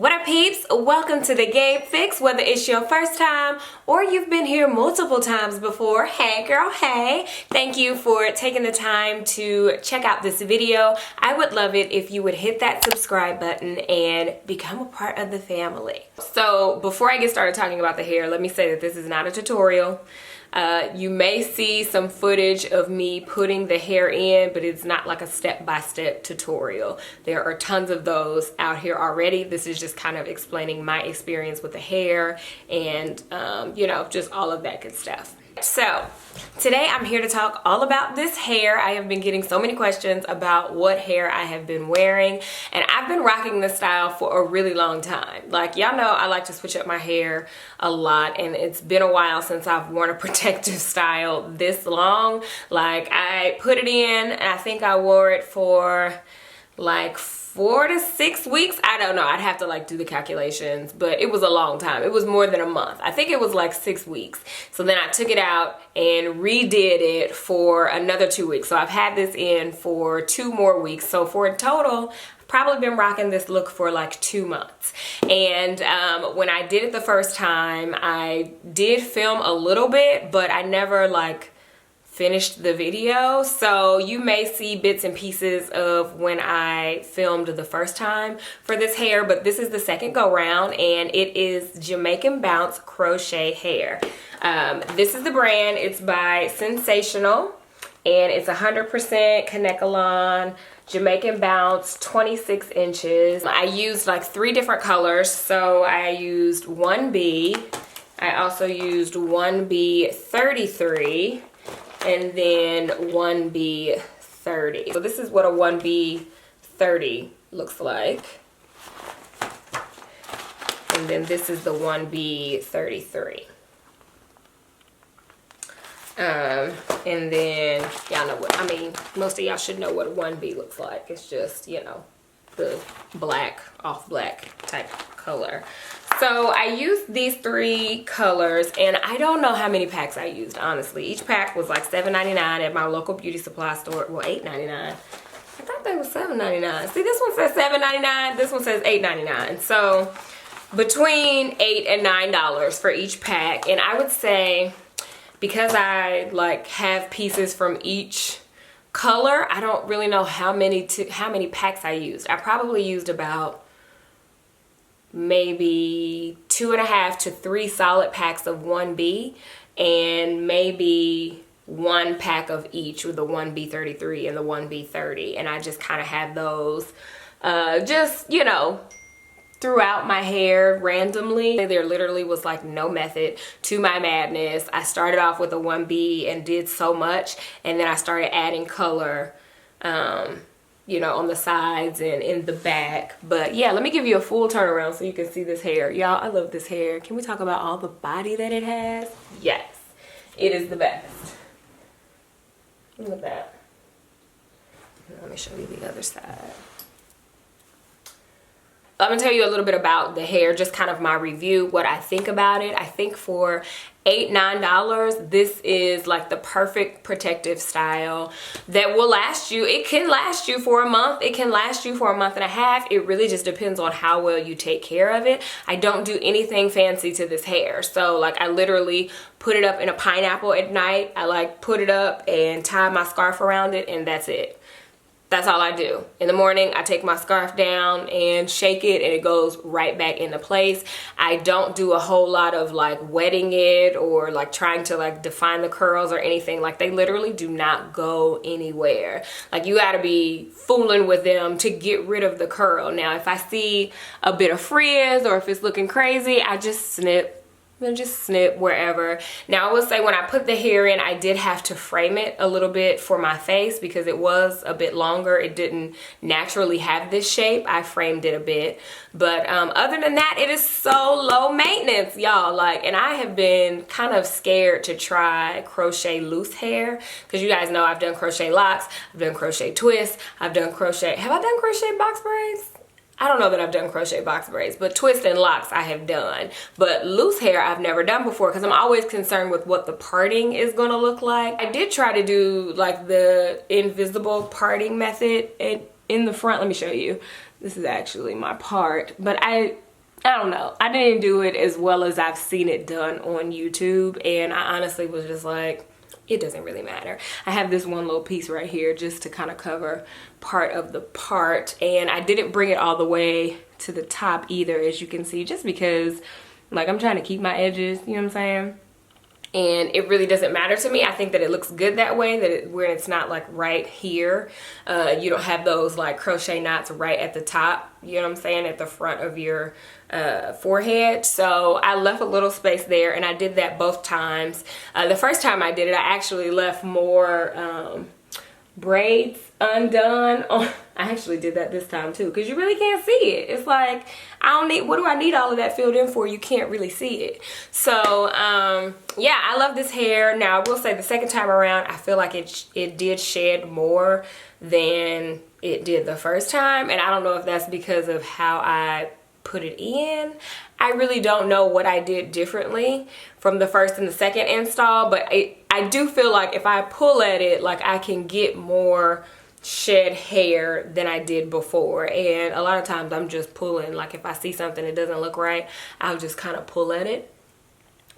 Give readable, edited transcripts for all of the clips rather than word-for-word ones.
What up, peeps? Welcome to the Gabe Fix. Whether it's your first time or you've been here multiple times before, hey girl, hey. Thank you for taking the time to check out this video. I would love it if you would hit that subscribe button and become a part of the family. So before I get started talking about the hair, let me say that this is not a tutorial. You may see some footage of me putting the hair in, but it's not like a step-by-step tutorial. There are tons of those out here already. This is just kind of explaining my experience with the hair and, you know, just all of that good stuff. So today I'm here to talk all about this hair. I have been getting so many questions about what hair I have been wearing, and I've been rocking this style for a really long time. Like, y'all know I like to switch up my hair a lot, and it's been a while since I've worn a protective style this long. Like, I put it in and I think I wore it for like 4 to 6 weeks. I don't know, I'd have to like do the calculations, but it was a long time. It was more than a month. I think it was like 6 weeks. So then I took it out and redid it for another 2 weeks. So I've had this in for 2 more weeks. So for a total, I've probably been rocking this look for like 2 months. And when I did it the first time, I did film a little bit, but I never like finished the video, so you may see bits and pieces of when I filmed the first time for this hair, but this is the second go round, and it is Jamaican Bounce Crochet Hair. This is the brand. It's by Sensationnel, and it's 100% Kanekalon Jamaican Bounce, 26 inches. I used like 3 different colors, so I used 1B, I also used 1B33, and then 1B30. So this is what a 1B30 looks like. And then this is the 1B33. And then y'all know what, I mean, most of y'all should know what a 1B looks like. It's just, you know, the black, off black type color. So I used these 3 colors, and I don't know how many packs I used, honestly. Each pack was like $7.99 at my local beauty supply store. Well, $8.99. I thought they were $7.99. See, this one says $7.99. This one says $8.99. So between $8 and $9 for each pack. And I would say, because I like have pieces from each color, I don't really know how many packs I used. I probably used about maybe 2.5 to 3 solid packs of 1B, and maybe 1 pack of each with the 1B33 and the 1B30, and I just kind of had those just, you know, throughout my hair randomly. There literally was like no method to my madness. I started off with a 1B and did so much, and then I started adding color you know, on the sides and in the back. But yeah, let me give you a full turnaround so you can see this hair. Y'all, I love this hair. Can we talk about all the body that it has? Yes, it is the best. Look at that. Let me show you the other side. I'm gonna tell you a little bit about the hair, just kind of my review, what I think about it. I think for $8, $9, this is like the perfect protective style that will last you. It can last you for a month. It can last you for a month and a half. It really just depends on how well you take care of it. I don't do anything fancy to this hair. So like, I literally put it up in a pineapple at night. I like put it up and tie my scarf around it, and that's it. That's all I do. In the morning, I take my scarf down and shake it, and it goes right back into place. I don't do a whole lot of like wetting it or like trying to like define the curls or anything. Like, they literally do not go anywhere. Like, you gotta be fooling with them to get rid of the curl. Now, if I see a bit of frizz or if it's looking crazy, I just snip. Then just snip wherever. Now, I will say, when I put the hair in, I did have to frame it a little bit for my face because it was a bit longer. It didn't naturally have this shape. I framed it a bit. But other than that, it is so low maintenance, y'all. Like, and I have been kind of scared to try crochet loose hair, because you guys know I've done crochet locks, I've done crochet twists, I've done crochet. Have I done crochet box braids? I don't know that I've done crochet box braids, but twist and locks I have done. But loose hair I've never done before, because I'm always concerned with what the parting is gonna look like. I did try to do like the invisible parting method in the front. Let me show you. This is actually my part, but I I don't know. I didn't do it as well as I've seen it done on YouTube, and I honestly was just like, it doesn't really matter. I have this one little piece right here just to kind of cover part of the part, and I didn't bring it all the way to the top either, as you can see, just because like I'm trying to keep my edges, you know what I'm saying? And it really doesn't matter to me. I think that it looks good that way, that where it's not like right here. You don't have those like crochet knots right at the top, you know what I'm saying, at the front of your forehead. So I left a little space there, and I did that both times. The first time I did it, I actually left more braids undone. I actually did that this time too, because you really can't see it. It's like, what do I need all of that filled in for? You can't really see it. So yeah, I love this hair. Now I will say the second time around, I feel like it did shed more than it did the first time, and I don't know if that's because of how I put it in. I really don't know what I did differently from the first and the second install, but I do feel like if I pull at it, like I can get more shed hair than I did before. And a lot of times I'm just pulling, like if I see something that doesn't look right, I'll just kind of pull at it.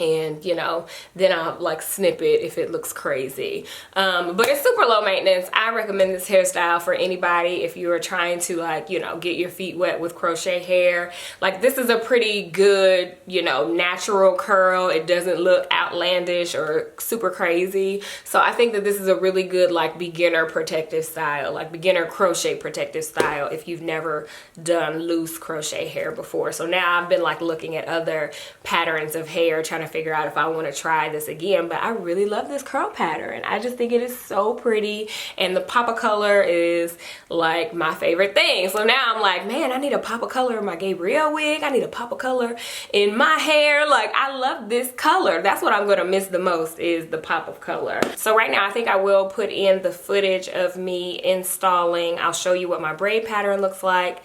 And you know, then I'll like snip it if it looks crazy. But it's super low maintenance. I recommend this hairstyle for anybody if you are trying to, like, you know, get your feet wet with crochet hair. Like, this is a pretty good, you know, natural curl. It doesn't look outlandish or super crazy. So I think that this is a really good like beginner protective style, like beginner crochet protective style if you've never done loose crochet hair before. So now I've been like looking at other patterns of hair, trying to figure out if I want to try this again, but I really love this curl pattern. I just think it is so pretty, and the pop of color is like my favorite thing. So now I'm like, man, I need a pop of color in my Gabrielle wig. I need a pop of color in my hair. Like, I love this color. That's what I'm gonna miss the most, is the pop of color. So right now I think I will put in the footage of me installing. I'll show you what my braid pattern looks like.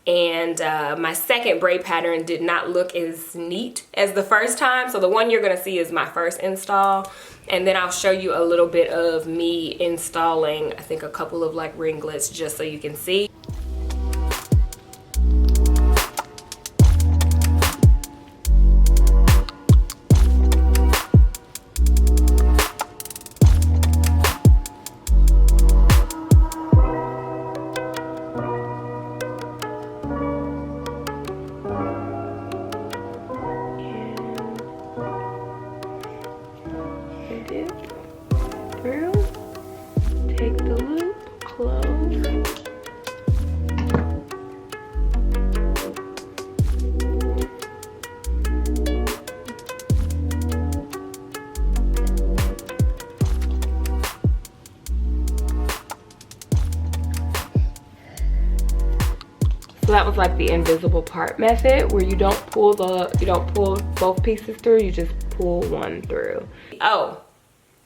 And my second braid pattern did not look as neat as the first time. So the one you're gonna see is my first install. And then I'll show you a little bit of me installing, I think, a couple of like ringlets, just so you can see. Through, take the loop, close. So that was like the invisible part method, where you don't pull both pieces through, you just pull one through. Oh,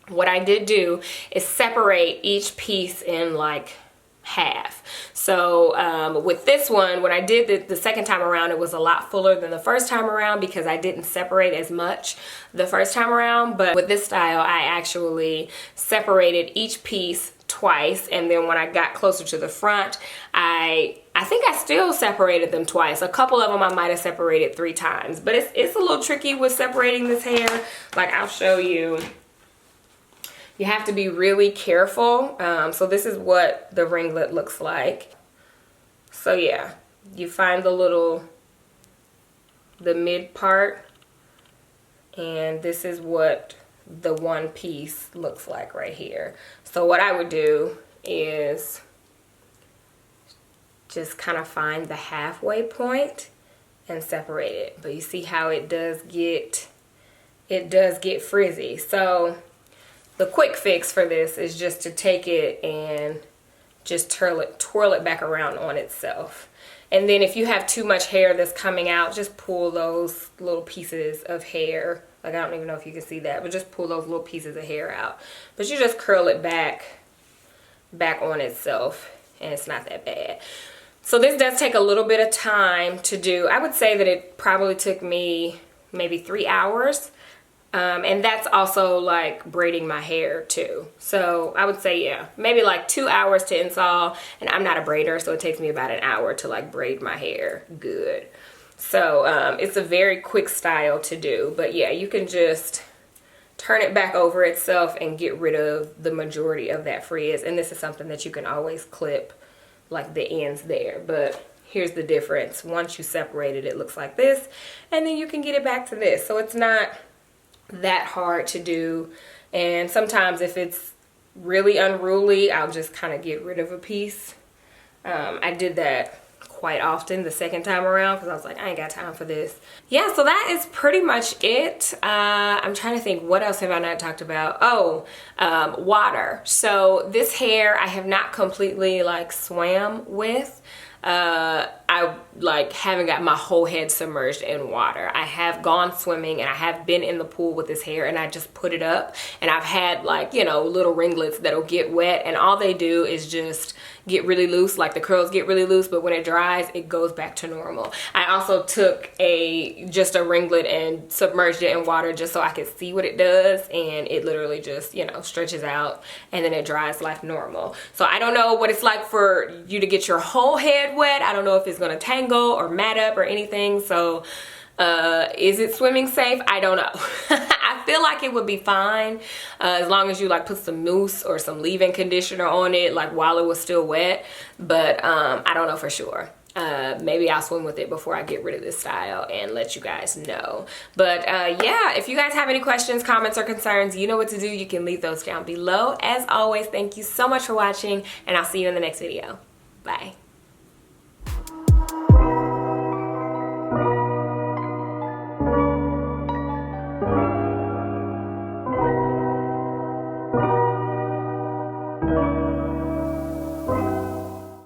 what I did do is separate each piece in like half. So with this one, when I did the second time around, it was a lot fuller than the first time around because I didn't separate as much the first time around. But with this style, I actually separated each piece twice, and then when I got closer to the front, I think I still separated them twice. A couple of them I might have separated 3 times, but it's a little tricky with separating this hair. Like, I'll show you. You have to be really careful. So this is what the ringlet looks like. So yeah, you find the mid part, and this is what the one piece looks like right here. So what I would do is just kind of find the halfway point and separate it. But you see how it does get frizzy. So the quick fix for this is just to take it and just twirl it back around on itself. And then if you have too much hair that's coming out, just pull those little pieces of hair. Like, I don't even know if you can see that, but just pull those little pieces of hair out. But you just curl it back on itself, and it's not that bad. So this does take a little bit of time to do. I would say that it probably took me maybe 3 hours. And that's also like braiding my hair too. So I would say, yeah, maybe like 2 hours to install. And I'm not a braider, so it takes me about an hour to like braid my hair good. So it's a very quick style to do. But yeah, you can just turn it back over itself and get rid of the majority of that frizz. And this is something that you can always clip like the ends there. But here's the difference. Once you separate it, it looks like this, and then you can get it back to this. So it's not that hard to do. And sometimes if it's really unruly, I'll just kind of get rid of a piece. I did that quite often the second time around because I was like, I ain't got time for this. Yeah, so that is pretty much it. I'm trying to think, what else have I not talked about? Oh, water. So this hair I have not completely like swam with. I like haven't got my whole head submerged in water. I have gone swimming and I have been in the pool with this hair, and I just put it up, and I've had like, you know, little ringlets that'll get wet, and all they do is just get really loose, like the curls get really loose, but when it dries it goes back to normal. I also took just a ringlet and submerged it in water just so I could see what it does, and it literally just, you know, stretches out and then it dries like normal. So I don't know what it's like for you to get your whole head wet. I don't know if it's gonna tangle or mat up or anything. So is it swimming safe? I don't know. I feel like it would be fine as long as you like put some mousse or some leave-in conditioner on it like while it was still wet, but I don't know for sure. Maybe I'll swim with it before I get rid of this style and let you guys know. But yeah, if you guys have any questions, comments, or concerns, you know what to do. You can leave those down below. As always, thank you so much for watching, and I'll see you in the next video. Bye.